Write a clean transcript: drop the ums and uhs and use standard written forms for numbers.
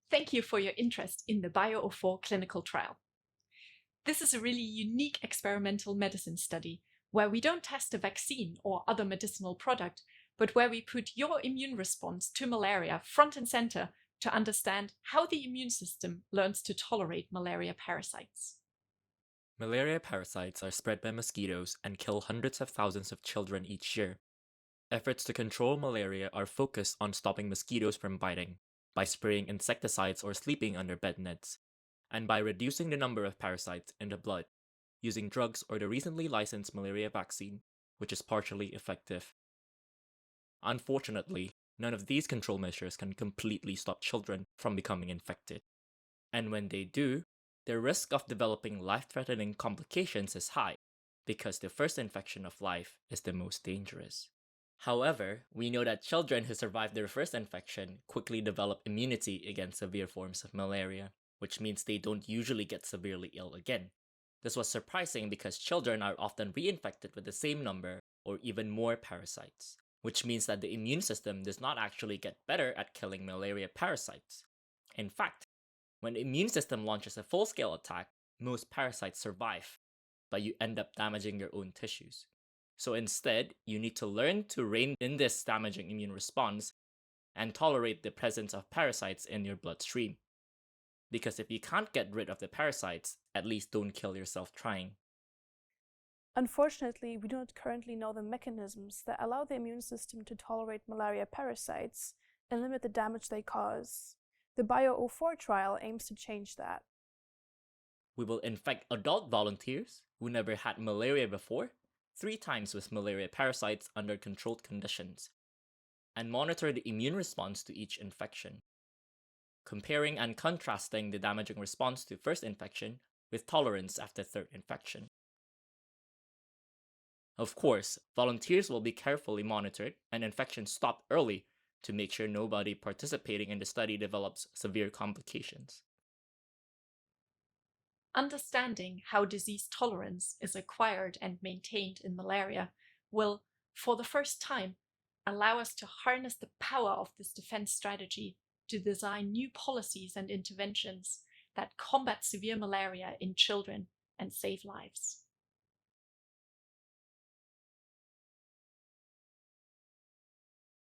Thank you for your interest in the Bio04 clinical trial. This is a really unique experimental medicine study where we don't test a vaccine or other medicinal product, but where we put your immune response to malaria front and center to understand how the immune system learns to tolerate malaria parasites. Malaria parasites are spread by mosquitoes and kill hundreds of thousands of children each year. Efforts to control malaria are focused on stopping mosquitoes from biting, by spraying insecticides or sleeping under bed nets, and by reducing the number of parasites in the blood, using drugs or the recently licensed malaria vaccine, which is partially effective. Unfortunately, none of these control measures can completely stop children from becoming infected. And when they do, the risk of developing life-threatening complications is high, because the first infection of life is the most dangerous. However, we know that children who survive their first infection quickly develop immunity against severe forms of malaria, which means they don't usually get severely ill again. This was surprising because children are often reinfected with the same number or even more parasites, which means that the immune system does not actually get better at killing malaria parasites. In fact, when the immune system launches a full-scale attack, most parasites survive, but you end up damaging your own tissues. So instead, you need to learn to rein in this damaging immune response and tolerate the presence of parasites in your bloodstream. Because if you can't get rid of the parasites, at least don't kill yourself trying. Unfortunately, we do not currently know the mechanisms that allow the immune system to tolerate malaria parasites and limit the damage they cause. The Bio04 trial aims to change that. We will infect adult volunteers who never had malaria before 3 times with malaria parasites under controlled conditions, and monitor the immune response to each infection, comparing and contrasting the damaging response to first infection with tolerance after third infection. Of course, volunteers will be carefully monitored and infections stopped early to make sure nobody participating in the study develops severe complications. Understanding how disease tolerance is acquired and maintained in malaria will, for the first time, allow us to harness the power of this defense strategy to design new policies and interventions that combat severe malaria in children and save lives.